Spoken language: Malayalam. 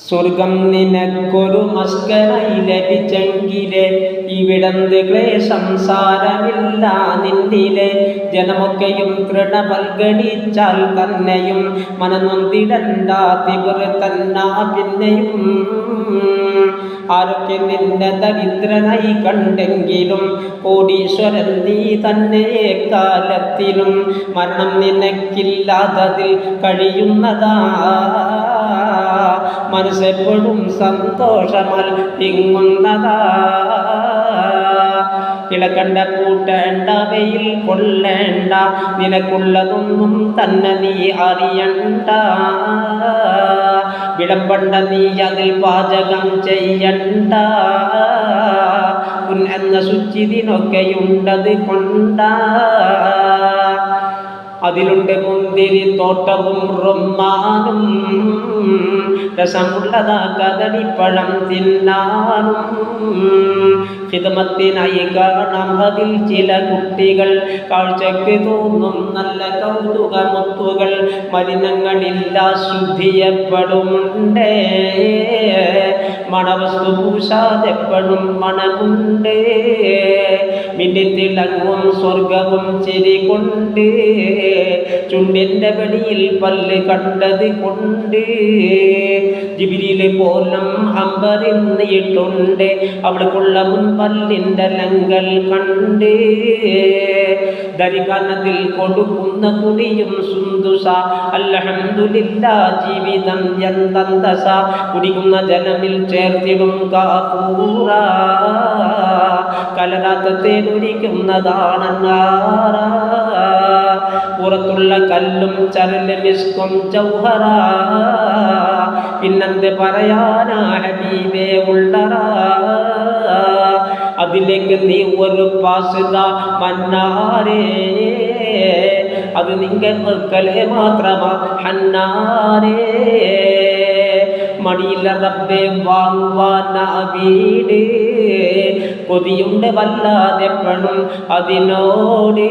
സ്വർഗം നിനക്കൊരു മസ്കനായി ലഭിച്ചെങ്കിലേ ഇവിടന്ത് ക്ലേശം സാരമില്ല നിന്നിലെ ജനമൊക്കെയും തൃണവൽഗണിച്ചാൽ തന്നെയും മനനൊന്തിടണ്ട തിബർ തന്ന പിന്നെയും ആരൊക്കെ നിന്നെ ദരിദ്രനായി കണ്ടെങ്കിലും കോടീശ്വരൻ നീ തന്നെ കാലത്തിലും മരണം നിനക്കില്ലാതതിൽ കഴിയുന്നതാ മനസ്സെപ്പോഴും സന്തോഷമൽ തിങ്ങുന്നതാ കിളക്കണ്ട കൂട്ടേണ്ട വെയിൽ കൊള്ളേണ്ട നിനക്കുള്ളതൊന്നും തന്നെ നീ അറിയണ്ട വിളമ്പണ്ട നീ അതിൽ പാചകം ചെയ്യണ്ട എന്ന ശുചിതിനൊക്കെയുണ്ടത് കൊണ്ട അതിലുണ്ട് മുന്തിരി തോട്ടവും റൊമ്മാനും രസമുള്ളതാ കദളിപ്പഴം തിന്നാനും ഹിദമത്തിനായി കാണാം അതിൽ ചില കുട്ടികൾ കാഴ്ചക്ക് തോന്നും നല്ല കൗതുകമുത്തുകൾ മലിനങ്ങളില്ല ശുദ്ധിയെപ്പെടുമുണ്ടേ മണവസ്തു പൂശാതെപ്പോഴും മണമുണ്ട് മിന്നിത്തിളങ്ങും സ്വർഗവും ചിരികൊണ്ട് ചുണ്ടിൻ്റെ വെളിയിൽ പല്ല് കണ്ടത് കൊണ്ട് ജിബ്രീല് പോലും അമ്പറിന്നിട്ടുണ്ട് അവൾക്കുള്ള മുൻപല്ലിൻ്റെ ലങ്കൽ കണ്ട് ദരികനത്തിൽ കൊടുക്കുന്ന തുണിയും സുന്ദുസ അൽഹംദുലില്ലാ ജീവിതം എന്തന്തസ കുടിക്കുന്ന ജലമിൽ ചേർത്തിടും കാപൂറ കലരാത്തത്തേനൊരിക്കുന്നതാണങ്ങാറ പുറത്തുള്ള കല്ലും ചരല് മിസ്കും ചൗഹറ പിന്നെന്ത് പറയാനാ ഹബീബേ ഉള്ളറ അതിലേക്ക് നീ ഒരു പാസുത മന്നാരേ അത് നിങ്ങൾക്കലെ മാത്രമാ ഹന്നാരേ മടിയില്ല റബ്ബേ വാങ്ങുവാൻ വീട് കൊതിയുണ്ട് വല്ലാതെപ്പോഴും അതിനോട്